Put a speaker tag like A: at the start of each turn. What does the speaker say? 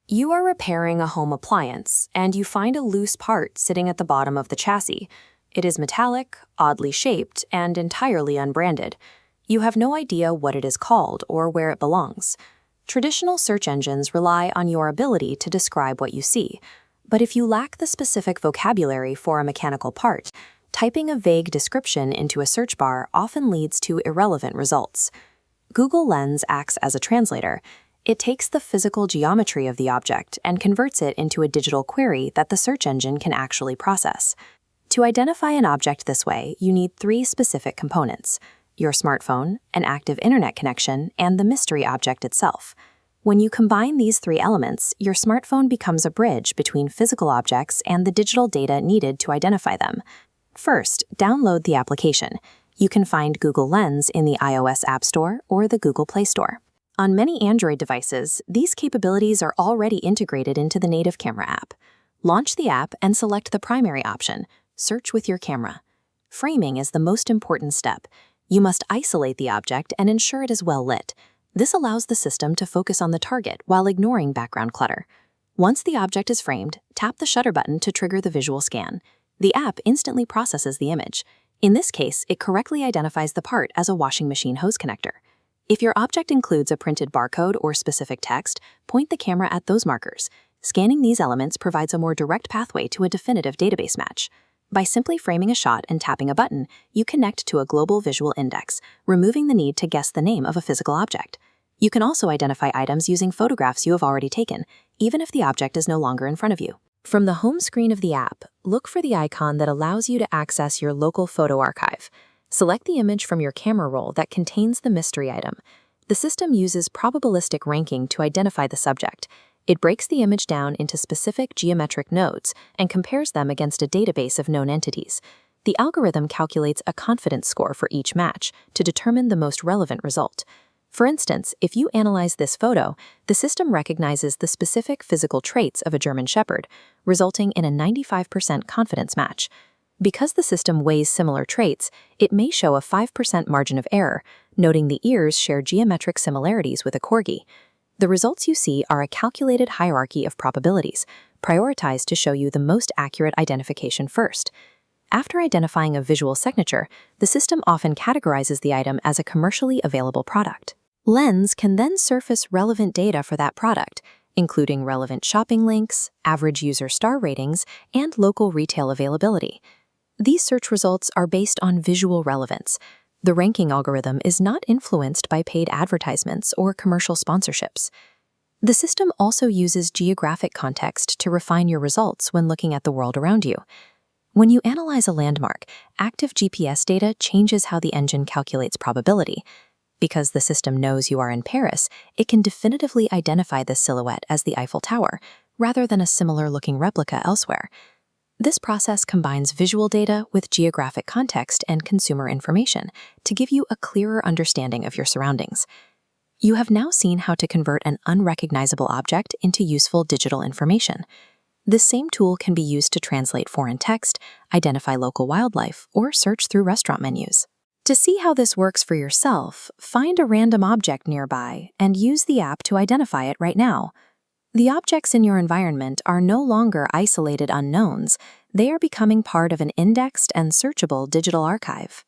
A: You are repairing a home appliance, and you find a loose part sitting at the bottom of the chassis. It is metallic, oddly shaped, and entirely unbranded. You have no idea what it is called or where it belongs. Traditional search engines rely on your ability to describe what you see, but if you lack the specific vocabulary for a mechanical part, typing a vague description into a search bar often leads to irrelevant results. Google Lens acts as a translator. It takes the physical geometry of the object and converts it into a digital query that the search engine can actually process. To identify an object this way, you need three specific components: your smartphone, an active internet connection, and the mystery object itself. When you combine these three elements, your smartphone becomes a bridge between physical objects and the digital data needed to identify them. First, download the application. You can find Google Lens in the iOS App Store or the Google Play Store. On many Android devices, these capabilities are already integrated into the native camera app. Launch the app and select the primary option, Search with your camera. Framing is the most important step. You must isolate the object and ensure it is well lit. This allows the system to focus on the target while ignoring background clutter. Once the object is framed, tap the shutter button to trigger the visual scan. The app instantly processes the image. In this case, it correctly identifies the part as a washing machine hose connector. If your object includes a printed barcode or specific text, point the camera at those markers. Scanning these elements provides a more direct pathway to a definitive database match. By simply framing a shot and tapping a button, you connect to a global visual index, removing the need to guess the name of a physical object. You can also identify items using photographs you have already taken, even if the object is no longer in front of you. From the home screen of the app, look for the icon that allows you to access your local photo archive. Select the image from your camera roll that contains the mystery item. The system uses probabilistic ranking to identify the subject. It breaks the image down into specific geometric nodes and compares them against a database of known entities. The algorithm calculates a confidence score for each match to determine the most relevant result. For instance, if you analyze this photo, the system recognizes the specific physical traits of a German Shepherd, resulting in a 95% confidence match. Because the system weighs similar traits, it may show a 5% margin of error, noting the ears share geometric similarities with a corgi. The results you see are a calculated hierarchy of probabilities, prioritized to show you the most accurate identification first. After identifying a visual signature, the system often categorizes the item as a commercially available product. Lens can then surface relevant data for that product, including relevant shopping links, average user star ratings, and local retail availability. These search results are based on visual relevance. The ranking algorithm is not influenced by paid advertisements or commercial sponsorships. The system also uses geographic context to refine your results when looking at the world around you. When you analyze a landmark, active GPS data changes how the engine calculates probability. Because the system knows you are in Paris, it can definitively identify this silhouette as the Eiffel Tower, rather than a similar-looking replica elsewhere. This process combines visual data with geographic context and consumer information to give you a clearer understanding of your surroundings. You have now seen how to convert an unrecognizable object into useful digital information. This same tool can be used to translate foreign text, identify local wildlife, or search through restaurant menus. To see how this works for yourself, find a random object nearby and use the app to identify it right now. The objects in your environment are no longer isolated unknowns. They are becoming part of an indexed and searchable digital archive.